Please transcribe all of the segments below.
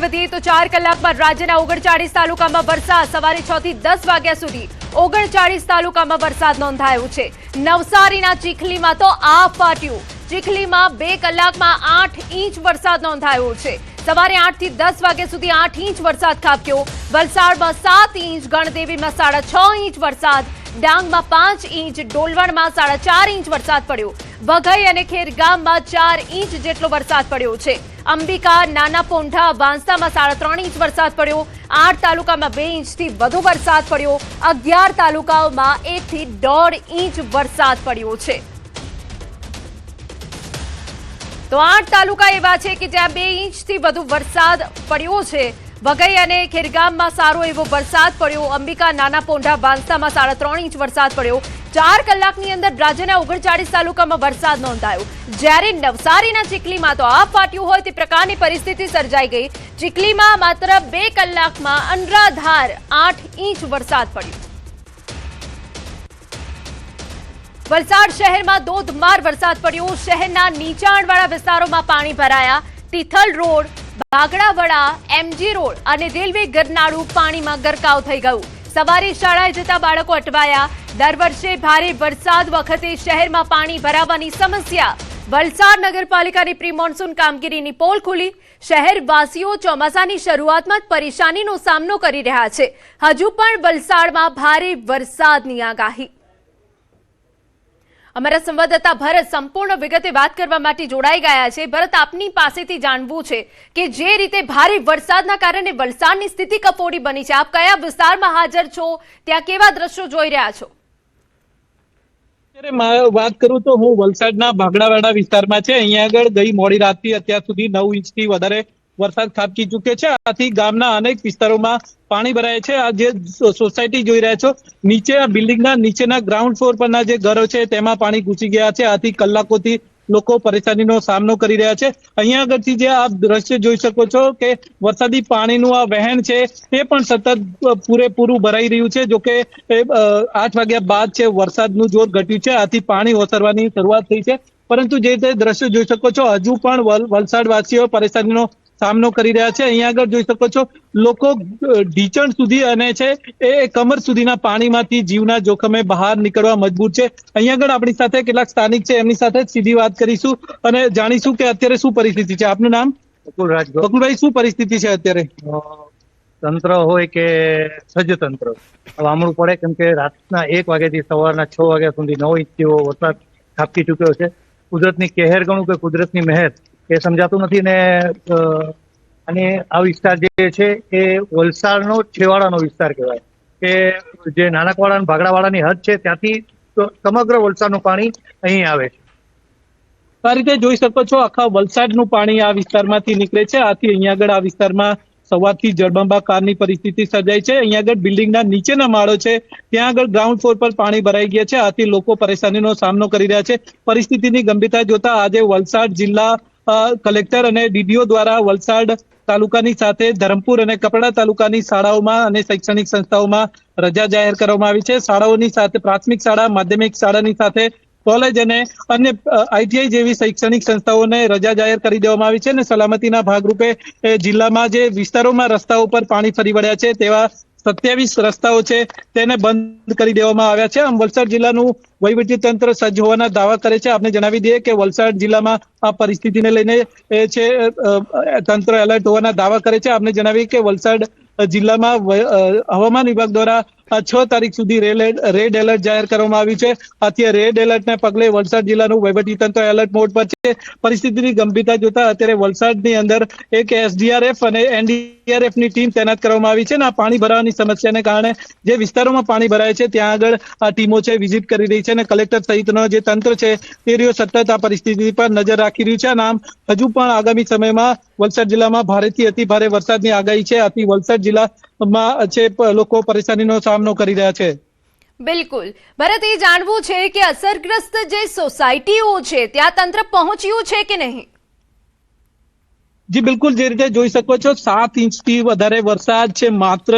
આગળ વધીએ તો 4 કલાકમાં રાજ્યના 39 તાલુકામાં વરસાદ સવારે 6 થી 10 વાગ્યા સુધી 39 તાલુકામાં વરસાદ નોંધાયો છે। નવસારીના ચીખલીમાં તો આ ફાટ્યું। ચીખલીમાં 2 કલાકમાં 8 ઇંચ વરસાદ નોંધાયો છે। સવારે 8 થી 10 વાગ્યા સુધી 8 ઇંચ વરસાદ ખાબક્યો। વલસાડમાં 7 ઇંચ, ગણદેવીમાં 6.5 ઇંચ વરસાદ, ડાંગમાં 5 ઇંચ, ડોલવણમાં 4.5 ઇંચ વરસાદ પડ્યો। વઘઈ અને ખેરગામમાં 4 ઇંચ જેટલો વરસાદ પડ્યો છે। અંબિકા, નાના પોંઢા, વાંસદામાં 3.5 ઇંચ વરસાદ પડ્યો। 8 તાલુકામાં 2 ઇંચથી વધુ વરસાદ પડ્યો। 11 તાલુકાઓમાં 1 થી 1.5 ઇંચ વરસાદ પડ્યો છે। તો 8 તાલુકા એવા છે કે જ્યાં 2 ઇંચથી વધુ વરસાદ પડ્યો છે। વઘઈ અને ખેરગામમાં સારો એવો વરસાદ પડ્યો। અંબિકા, નાના પોંઢા, વાંસદામાં 3.5 ઇંચ વરસાદ પડ્યો। 4 કલાકની અંદર રાજ્યના 39 તાલુકામાં વરસાદ નોંધાયો। જ્યારે નવસારીના ચીખલીમાં તો આ ફાટ્યું હોય તે પ્રકારની પરિસ્થિતિ સર્જાઈ ગઈ। ચીખલીમાં માત્ર 2 કલાકમાં અનરાધાર 8 ઇંચ વરસાદ પડ્યો। વલસાડ શહેરમાં ધોધમાર વરસાદ પડ્યો। શહેરના નીચાણવાળા વિસ્તારોમાં પાણી ભરાયા। તિથલ રોડ, બાગડાવડા, એમજી રોડ અને રેલવે ગરનાળું પાણીમાં ગરકાવ થઈ ગયું। સવારે શાળાએ જતા બાળકો અટવાયા। દર વર્ષે ભારે વરસાદ વખતે શહેરમાં પાણી ભરાવાની સમસ્યા। વલસાડ નગરપાલિકાની પ્રી મોન્સૂન કામગીરીની પોલ ખુલી। શહેરવાસીઓ ચોમાસાની શરૂઆતમાં જ પરેશાનીનો સામનો કરી રહ્યા છે। હજુ પણ વલસાડમાં ભારે વરસાદની આગાહી। અમારા સંવાદદાતા ભરત સંપૂર્ણ વિગતે વાત કરવા માટે જોડાઈ ગયા છે। ભરત, આપની પાસેથી જાણવું છે કે જે રીતે ભારે વરસાદના કારણે વલસાડની સ્થિતિ કફોડી બની છે, આપ કયા વિસ્તારમાં હાજર છો, ત્યાં કેવા દ્રશ્યો જોઈ રહ્યા છો? વાત કરું તો હું વલસાડના બાગડાવાડા વિસ્તારમાં છે। અહીંયા આગળ ગઈ મોડી રાતથી અત્યાર સુધી 9 ઇંચથી વધારે વરસાદ ખાબકી ચૂક્યો છે। આથી ગામના અનેક વિસ્તારોમાં પાણી ભરાય છે। આ જે સોસાયટી જોઈ રહ્યા છો, નીચે બિલ્ડિંગના નીચેના ગ્રાઉન્ડ ફ્લોર પરના જે ઘરો છે તેમાં પાણી ઘૂસી ગયા છે। આથી કલાકોથી લોકો પરેશાનીનો સામનો કરી રહ્યા છે। અહીંયા આગળથી જે આપ દ્રશ્ય જોઈ શકો છો કે વરસાદી પાણીનું આ વહેણ છે તે પણ સતત પૂરેપૂરું ભરાઈ રહ્યું છે। જોકે 8 વાગ્યા બાદ છે વરસાદનું જોર ઘટ્યું છે, આથી પાણી ઓસરવાની શરૂઆત થઈ છે। પરંતુ જે તે દ્રશ્ય જોઈ શકો છો, હજુ પણ વલસાડવાસીઓ પરેશાનીનો સામનો કરી રહ્યા છે। અહીંયા આગળ જોઈ શકો છો, લોકો ઢીચણ સુધી અને છે એ કમર સુધીના પાણીમાંથી જીવના જોખમે બહાર નીકળવા મજબૂર છે। અહીંયા આગળ આપણી સાથે કેટલાક સ્થાનિક છે, એમની સાથે સીધી વાત કરીશું અને જાણીશું કે અત્યારે શું પરિસ્થિતિ છે। આપનું નામ? બકુલભાઈ, શું પરિસ્થિતિ છે અત્યારે? તંત્ર હોય કે સજ્જ તંત્ર વામણું પડે, કેમ કે રાતના 1 વાગ્યાથી સવારના 6 વાગ્યા સુધી 9 ઇંચ જેવો વરસાદ ખાબકી ચૂક્યો છે। કુદરતની કહેર ગણું કે કુદરતની મહેર એ સમજાતું નથી ને અને આ વિસ્તાર જે છે એ વલસાડનો છેવાડાનો વિસ્તાર કહેવાય કે જે નાનકવાડા અને ભાગડાવાડાની હદ છે ત્યાંથી સમગ્ર વલસાડનું પાણી અહીં આવે છે। આ રીતે જોઈ શકો છો, આખા વલસાડનું પાણી આ વિસ્તારમાંથી નીકળે છે। આથી અહીંયા આગળ આ વિસ્તારમાં સવારથી જળબંબાકારની પરિસ્થિતિ સર્જાઈ છે। અહીંયા આગળ બિલ્ડિંગના નીચેના માળો છે ત્યાં આગળ ગ્રાઉન્ડ ફ્લોર પર પાણી ભરાઈ ગયા છે। આથી લોકો પરેશાનીનો સામનો કરી રહ્યા છે। પરિસ્થિતિની ગંભીરતા જોતા આજે વલસાડ જિલ્લા કલેક્ટર અને ડીડીઓ દ્વારા વલસાડ તાલુકાની સાથે ધરમપુર અને કપરાડા તાલુકાની શાળાઓમાં અને શૈક્ષણિક સંસ્થાઓમાં રજા જાહેર કરવામાં આવી છે। શાળાઓની સાથે પ્રાથમિક શાળા, માધ્યમિક શાળાની સાથે કોલેજ અને અન્ય આઈટીઆઈ જેવી શૈક્ષણિક સંસ્થાઓને રજા જાહેર કરી દેવામાં આવી છે અને સલામતીના ભાગરૂપે જિલ્લામાં જે વિસ્તારોમાં રસ્તાઓ પર પાણી ફરી વળ્યા છે તેવા 27 રસ્તાઓ છે તેને બંધ કરી દેવામાં આવ્યા છે। આમ વલસાડ જિલ્લાનું વહીવટી તંત્ર સજ્જ હોવાના દાવા કરે છે। આપને જણાવી દઈએ કે વલસાડ જિલ્લામાં આ પરિસ્થિતિને લઈને છે તંત્ર એલર્ટ હોવાના દાવા કરે છે। આપને જણાવી કે વલસાડ જિલ્લામાં હવામાન વિભાગ દ્વારા 6 તારીખ સુધી રેડ એલર્ટ જાહેર કરવામાં આવ્યું છે। આથી રેડ એલર્ટને પગલે વલસાડ જિલ્લાનું વહીવટી તંત્ર એલર્ટ મોડ પર છે। પરિસ્થિતિની ગંભીરતા જોતા અત્યારે વલસાડની અંદર એક એસડીઆરએફ અને એનડીઆરએફ ની ટીમ તૈનાત કરવામાં આવી છે અને આ પાણી ભરાવાની સમસ્યાને કારણે જે વિસ્તારોમાં પાણી ભરાય છે ત્યાં આગળ આ ટીમો છે વિઝિટ કરી રહી છે અને કલેક્ટર સહિતનો જે તંત્ર છે તે રહ્યો સતત આ પરિસ્થિતિ પર નજર રાખી રહ્યું છે। અને આમ હજુ પણ આગામી સમયમાં વલસાડ જિલ્લામાં ભારેથી અતિ ભારે વરસાદની આગાહી છે। આથી વલસાડ જિલ્લામાં છે લોકો પરેશાનીનો સામનો કરી રહ્યા છે। બિલકુલ ભરત, એ જાણવું છે કે અસરગ્રસ્ત જે સોસાયટીઓ છે ત્યાં તંત્ર પહોંચ્યું છે કે નહીં? જી બિલકુલ, જે રીતે જોઈ શકો છો 7 ઇંચથી વધારે વરસાદ છે માત્ર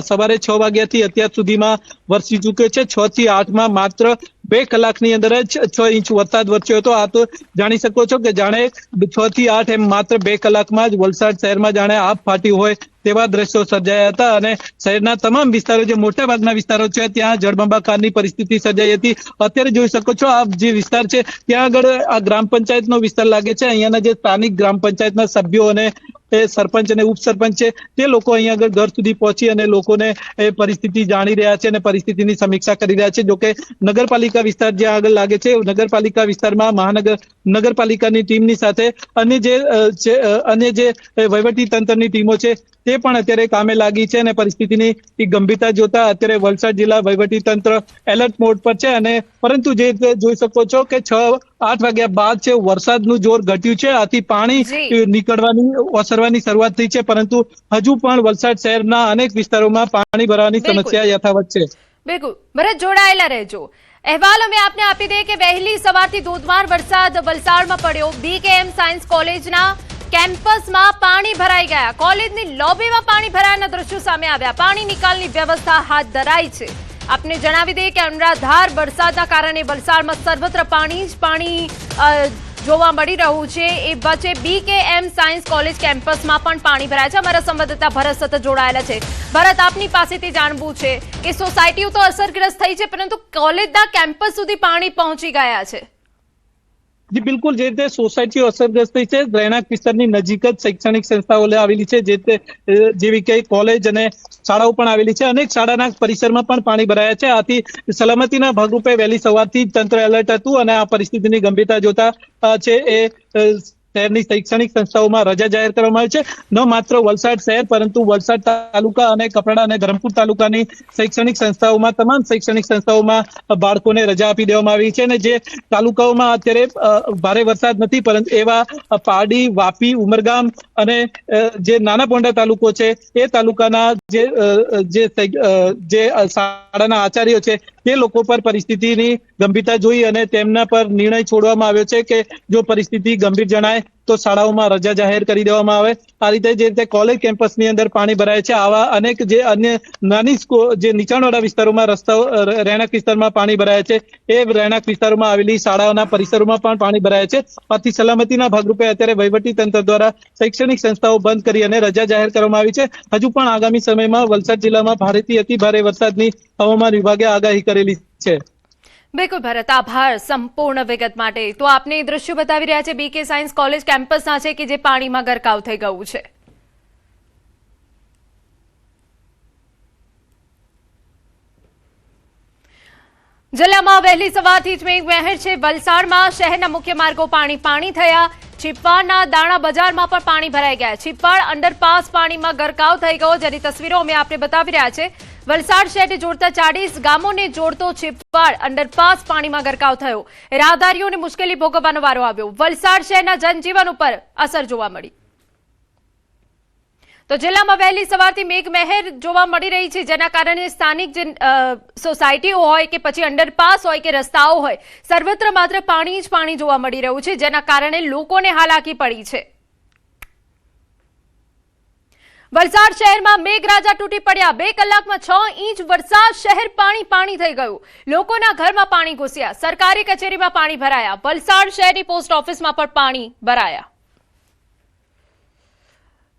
સવારે 6 વાગ્યાથી અત્યાર સુધીમાં વરસી ચૂક્યો છે. 6 થી 8 માં માત્ર 2 કલાકની અંદર જ 6 ઇંચ વરસાદ વરસ્યો હતો. આ તો જાણી શકો છો કે જાણે 6 થી 8 એમ માત્ર 2 કલાકમાં જ વલસાડ શહેરમાં જાણે આગ ફાટી હોય તેવા દ્રશ્યો સર્જાયા હતા અને શહેરના તમામ વિસ્તારો, જે મોટા ભાગના વિસ્તારો છે, ત્યાં જળબંબાકારની પરિસ્થિતિ સર્જાઈ હતી. અત્યારે જોઈ શકો છો આપ જે વિસ્તાર છે ત્યાં આગળ આ ગ્રામ પંચાયતનો વિસ્તાર લાગે છે. અહીંયાના જે સ્થાનિક ગ્રામ પંચાયતના સભ્યો અને સરપંચ અને ઉપસરપંચ છે તે લોકો અહીંયા આગળ ઘર સુધી પહોંચી અને લોકોને એ પરિસ્થિતિ જાણી રહ્યા છે અને પરિસ્થિતિની સમીક્ષા કરી રહ્યા છે. જોકે નગરપાલિકા વિસ્તાર જ્યાં આગળ લાગે છે, નગરપાલિકા વિસ્તારમાં નગરપાલિકાની ટીમની સાથે અન્ય જે વહીવટી તંત્રની ટીમો છે તે પણ અત્યારે કામે લાગી છે અને પરિસ્થિતિની ગંભીરતા જોતા અત્યારે વલસાડ જિલ્લા વહીવટી તંત્ર એલર્ટ મોડ પર છે. અને પરંતુ જે જોઈ શકો છો કે 6-8 વાગ્યા બાદ છે વરસાદનું જોર ઘટ્યું છે. આથી પાણી નીકળવાની ઓસરવાની શરૂઆત થઈ છે, પરંતુ હજુ પણ વલસાડ શહેરના અનેક વિસ્તારોમાં પાણી ભરાવાની સમસ્યા યથાવત છે. બિલકુલ, ભરત જોડાયેલા રહેજો. અહેવાલ અમે આપને આપી દઈએ કે વહેલી સવારથી ધોધમાર વરસાદ વલસાડમાં પડ્યો. BKM સાયન્સ કોલેજના કેમ્પસમાં પાણી ભરાઈ ગયા. કોલેજની લોબીમાં પાણી ભરાયાના દ્રશ્યો સામે આવ્યા. પાણી નિકાલની વ્યવસ્થા હાથ ધરાઈ છે. આપને જણાવી દઈએ કે અનરાધાર વરસાદના કારણે વલસાડમાં સર્વત્ર પાણી જોવા મળી રહ્યું છે. એ વચ્ચે BKM સાયન્સ કોલેજ કેમ્પસમાં પણ પાણી ભરાય છે. અમારા સંવાદદાતા ભરત સતત જોડાયેલા છે. ભરત, આપની પાસેથી જાણવું છે કે સોસાયટીઓ તો અસરગ્રસ્ત થઈ છે, પરંતુ કોલેજના કેમ્પસ સુધી પાણી પહોંચી ગયા છે. જી બિલકુલ, જે રીતે સોસાયટીઓ અસરગ્રસ્ત થઈ છે, રહેણાંક વિસ્તારની નજીક જ શૈક્ષણિક સંસ્થાઓ આવેલી છે, જેવી કે કોલેજ અને શાળાઓ પણ આવેલી છે. અનેક શાળાના પરિસરમાં પણ પાણી ભરાયા છે. આથી સલામતીના ભાગરૂપે વહેલી સવારથી તંત્ર એલર્ટ હતું અને આ પરિસ્થિતિની ગંભીરતા જોતા છે એ શહેરની શૈક્ષણિક સંસ્થાઓમાં રજા જાહેર કરવામાં આવી છે. ન માત્ર વલસાડ શહેર પરંતુ વલસાડ તાલુકા અને કપરાડા અને ધરમપુર તાલુકાની શૈક્ષણિક સંસ્થાઓમાં, તમામ શૈક્ષણિક સંસ્થાઓમાં બાળકોને રજા આપી દેવામાં આવી છે. અને જે તાલુકાઓમાં અત્યારે ભારે વરસાદ નથી, પરંતુ એવા પારડી, વાપી, ઉમરગામ અને જે નાના પોંડા તાલુકો છે એ તાલુકાના જે શાળાના આચાર્યો છે તે લોકો પર પરિસ્થિતિની ગંભીરતા જોઈ અને તેમના પર નિર્ણય છોડવામાં આવ્યો છે કે જો પરિસ્થિતિ ગંભીર જણાય તો શાળાઓમાં રજા જાહેર કરી દેવામાં આવે. આ રીતે જે રીતે કોલેજ કેમ્પસની અંદર પાણી ભરાય છે, આવા અનેક જે અન્ય નાની જે નીચાણવાળા વિસ્તારોમાં રસ્તાઓ, રહેણાંક વિસ્તારમાં પાણી ભરાય છે, એ રહેણાંક વિસ્તારોમાં આવેલી શાળાઓના પરિસરોમાં પણ પાણી ભરાય છે. આથી સલામતીના ભાગરૂપે અત્યારે વહીવટી તંત્ર દ્વારા શૈક્ષણિક સંસ્થાઓ બંધ કરી અને રજા જાહેર કરવામાં આવી છે. હજુ પણ આગામી સમયમાં વલસાડ જિલ્લામાં ભારેથી અતિ ભારે વરસાદની હવામાન વિભાગે આગાહી કરેલી છે. બિલકુલ ભરત, આભાર સંપૂર્ણ વિગત માટે. તો આપને દ્રશ્યો બતાવી રહ્યા છે BK સાયન્સ કોલેજ કેમ્પસના છે કે જે પાણીમાં ગરકાવ થઈ ગયું છે. જિલ્લામાં વહેલી સવારથી જ મેઘમહેર છે. વલસાડમાં શહેરના મુખ્ય માર્ગો પાણી થયા. છીપવાડના દાણા બજારમાં પણ પાણી ભરાઈ ગયા. છીપવાડ અંડરપાસ પાણીમાં ગરકાવ થઈ ગયો, જેની તસવીરો અમે આપને બતાવી રહ્યા છે. વલસાડ શહેરને જોડતા 40 ગામોને જોડતો છીપવાડ અંડરપાસ પાણીમાં ગરકાવ થયો. રાહદારીઓને મુશ્કેલી ભોગવવાનો વારો આવ્યો. વલસાડ શહેરના જનજીવન ઉપર અસર જોવા મળી. તો જિલ્લામાં વહેલી સવારથી મેઘમહેર જોવા મળી રહી છે, જેના કારણે સ્થાનિક જે સોસાયટીઓ હોય કે પછી અંડરપાસ હોય કે રસ્તાઓ હોય, સર્વત્ર માત્ર પાણી જ પાણી જોવા મળી રહ્યું છે, જેના કારણે લોકોને હાલાકી પડી છે. વલસાડ શહેરમાં મેઘરાજા તૂટી પડ્યા. 2 કલાકમાં 6 ઇંચ વરસાદ. શહેર પાણી થઈ ગયું. લોકોના ઘરમાં પાણી ઘૂસ્યા. સરકારી કચેરીમાં પાણી ભરાયા. વલસાડ શહેરની પોસ્ટ ઓફિસમાં પણ પાણી ભરાયા.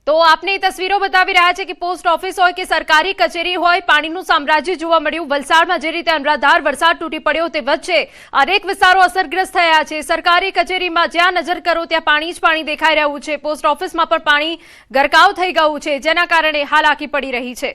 તો આપને તસવીરો બતાવી રહ્યા છે કે પોસ્ટ ઓફિસ હોય કે સરકારી કચેરી હોય, પાણીનું સામ્રાજ્ય જોવા મળ્યું. વલસાડમાં જે રીતે અનરાધાર વરસાદ તૂટી પડ્યો તે વચ્ચે અનેક વિસ્તારો અસરગ્રસ્ત થયા છે. સરકારી કચેરીમાં જ્યાં નજર કરો ત્યાં પાણી જ પાણી દેખાઈ રહ્યું છે. પોસ્ટ ઓફિસમાં પણ પાણી ગરકાવ થઈ ગયું છે, જેના કારણે હાલાકી પડી રહી છે.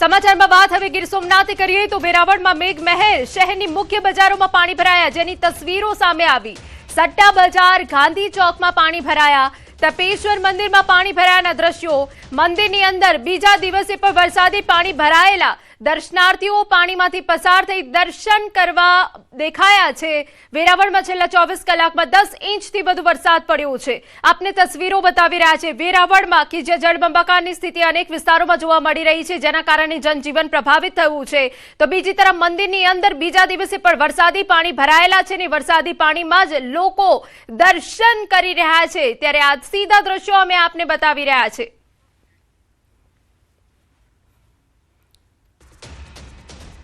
સમાચારમાં વાત હવે ગીર સોમનાથ કરીએ તો વેરાવળમાં મેઘમહેર. શહેરની મુખ્ય બજારોમાં પાણી ભરાયા, જેની તસવીરો સામે આવી. સટ્ટા બજાર, ગાંધી ચોકમાં પાણી ભરાયા. તપેશ્વર મંદિરમાં પાણી ભરાયાના દ્રશ્યો. મંદિરની અંદર બીજા દિવસે પણ વરસાદી પાણી ભરાયેલા. દર્શનાર્થીઓ પાણીમાંથી પસાર થઈ દર્શન કરવા દેખાયા છે। વેરાવળમાં છેલ્લા 24 કલાકમાં 10 ઇંચથી વધુ વરસાદ પડ્યો છે। આપને તસવીરો બતાવી રહ્યા છે વેરાવળમાં કે જે જળબંબાકારની સ્થિતિ અનેક વિસ્તારોમાં જોવા મળી રહી છે, જેના કારણે જનજીવન પ્રભાવિત થયું છે। તો બીજી તરફ મંદિરની અંદર બીજા દિવસે પણ વરસાદી પાણી ભરાયેલા છે ને વરસાદી પાણીમાં જ લોકો દર્શન કરી રહ્યા છે। ત્યારે આ સીધા દ્રશ્યો અમે આપને બતાવી રહ્યા છે।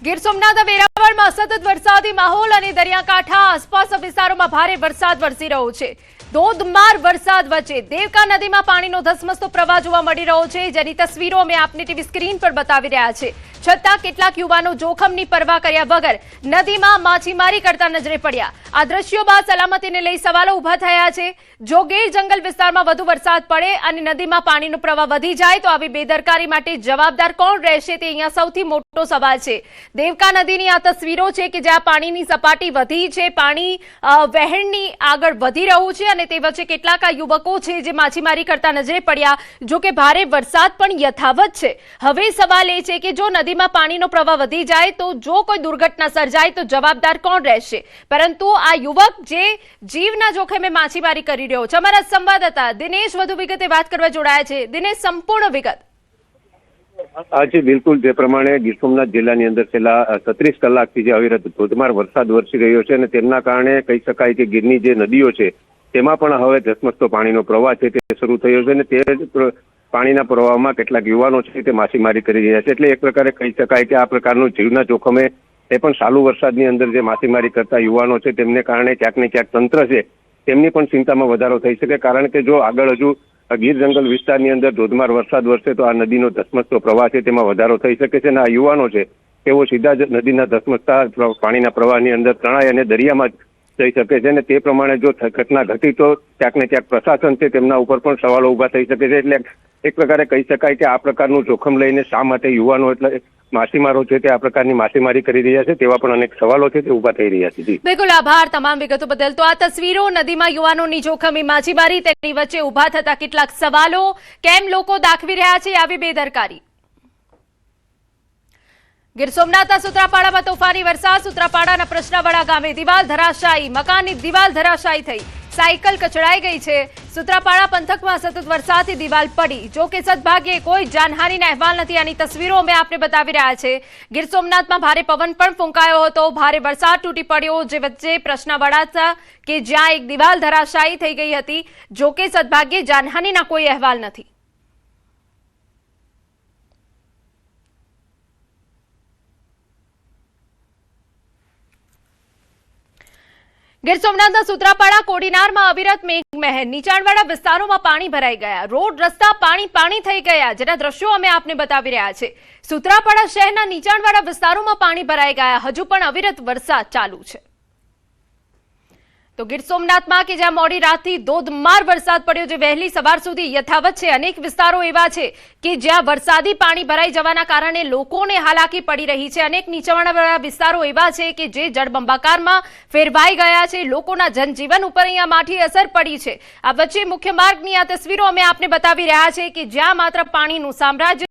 ગીર સોમનાથ વેરાવળમાં સતત વરસાદી માહોલ અને દરિયાકાંઠા આસપાસના વિસ્તારોમાં ભારે વરસાદ વરસી રહ્યો છે। ધોધમાર વરસાદ વચ્ચે દેવકા નદીમાં પાણીનો ધસમસતો પ્રવાહ જોવા મળી રહ્યો છે, જેની તસવીરો અમે આપની ટીવી સ્ક્રીન પર બતાવી રહ્યા છે। છતાં કેટલાક યુવાનો જોખમની પરવા કર્યા વગર નદીમાં માછીમારી કરતા નજરે પડ્યા। આ દ્રશ્યો બાદ સલામતીને લઈ સવાલો ઉભા થયા છે। જો ગીર જંગલ વિસ્તારમાં વધુ વરસાદ પડે અને નદીમાં પાણીનો પ્રવાહ વધી જાય તો આવી બેદરકારી માટે જવાબદાર કોણ રહેશે, તે અહીંયા સૌથી મોટો સવાલ છે। દેવકા નદીની આ તસવીરો છે કે જ્યાં પાણીની સપાટી વધી છે, પાણી વહેણની આગળ વધી રહ્યું છે અને તે વચ્ચે કેટલાક યુવકો છે જે માછીમારી કરતા નજરે પડ્યા। જો કે ભારે વરસાદ પણ યથાવત છે। હવે સવાલ એ છે કે જો નદીમાં પાણીનો પ્રવાહ વધી જાય તો જો કોઈ દુર્ઘટના સર્જાય તો જવાબદાર કોણ રહેશે। પરંતુ આ યુવક જે જીવના જોખમે માછીમારી કરી રહ્યો છે, અમારા સંવાદદાતા દિનેશ વધુ વિગતે વાત કરવા જોડાયા છે। દિનેશ, સંપૂર્ણ વિગત। આજે બિલકુલ જે પ્રમાણે ગીર સોમનાથ જિલ્લાની અંદર છેલ્લા 36 કલાકથી જે અવિરત ધોધમાર વરસાદ વરસી રહ્યો છે અને તેમના કારણે કહી શકાય કે ગીરની જે નદીઓ છે તેમાં પણ હવે ધસમસતો પાણીનો પ્રવાહ છે તે શરૂ થયો છે અને તે પાણીના પ્રવાહમાં કેટલાક યુવાનો છે તે માછીમારી કરી રહ્યા છે। એટલે એક પ્રકારે કહી શકાય કે આ પ્રકારનું જીવના જોખમે એ પણ ચાલુ વરસાદની અંદર જે માછીમારી કરતા યુવાનો છે તેમને કારણે ક્યાંક ને ક્યાંક તંત્ર છે તેમની પણ ચિંતામાં વધારો થઈ શકે। કારણ કે જો આગળ હજુ ગીર જંગલ વિસ્તારની અંદર ધોધમાર વરસાદ વરસે તો આ નદીનો ધસમસતો પ્રવાહ છે તેમાં વધારો થઈ શકે છે અને આ યુવાનો છે તેઓ સીધા જ નદીના ધસમસતા પાણીના પ્રવાહની અંદર તણાઈ અને દરિયામાં જઈ શકે છે અને તે પ્રમાણે જો ઘટના ઘટી તો ક્યાંક ને ક્યાંક પ્રશાસન છે તેમના ઉપર પણ સવાલો ઉભા થઈ શકે છે। એટલે એક પ્રકારે કહી શકાય કે આ પ્રકારનું જોખમ લઈને શા માટે યુવાનો એટલે માછીમારો છે તે આ પ્રકારની માછીમારી કરી રહ્યા છે તેવા પણ અનેક સવાલો છે તે ઉભા થઈ રહ્યા છે। બિલકુલ, આભાર તમામ વિગતો બદલ। તો આ તસવીરો નદીમાં યુવાનોની જોખમી માછીમારી, તેની વચ્ચે ઉભા થતા કેટલાક સવાલો, કેમ લોકો દાખવી રહ્યા છે આવી બેદરકારી। ગીર સોમનાથના સુત્રાપાડામાં તોફાની વરસાદ। સુત્રાપાડાના પ્રશ્નાવાડા ગામે દિવાલ ધરાશાયી, મકાનની દિવાલ ધરાશાયી થઈ, સાયકલ કચડાઈ ગઈ છે। સુત્રાપાડા પંથકમાં સતત વરસાદથી દિવાલ પડી, જો કે સદભાગ્યે કોઈ જાનહાનિના અહેવાલ નથી। આની તસવીરો અમે આપને બતાવી રહ્યા છે। ગીર સોમનાથમાં ભારે પવન પણ ફૂંકાયો હતો, ભારે વરસાદ તૂટી પડ્યો, જે વચ્ચે પ્રશ્નાવાડા કે જ્યાં એક દિવાલ ધરાશાયી થઈ ગઈ હતી। જો કે સદભાગ્યે જાનહાનિના કોઈ અહેવાલ નથી। ગીર સોમનાથના સુત્રાપાડા કોડીનારમાં અવિરત મેઘમહેર, નીચાણવાળા વિસ્તારોમાં પાણી ભરાઈ ગયા, રોડ રસ્તા પાણી થઈ ગયા, જેના દ્રશ્યો અમે આપને બતાવી રહ્યા છે। સુત્રાપાડા શહેરના નીચાણવાળા વિસ્તારોમાં પાણી ભરાઈ ગયા, હજુ પણ અવિરત વરસાદ ચાલુ છે। તો ગીર સોમનાથમાં કે જ્યાં મોડી રાતથી ધોધમાર વરસાદ પડ્યો, જે વહેલી સવાર સુધી યથાવત છે, અનેક વિસ્તારો એવા છે કે જ્યાં વરસાદી પાણી ભરાઈ જવાના કારણે લોકોને હાલાકી પડી રહી છે। અનેક નીચાણવાળા વિસ્તારો એવા છે કે જે જળબંબાકારમાં ફેરવાઈ ગયા છે, લોકોના જનજીવન ઉપર અહીંયા માઠી અસર પડી છે। આ વચ્ચે મુખ્ય માર્ગની આ તસવીરો અમે આપને બતાવી રહ્યા છે કે જ્યાં માત્ર પાણીનું સામ્રાજ્ય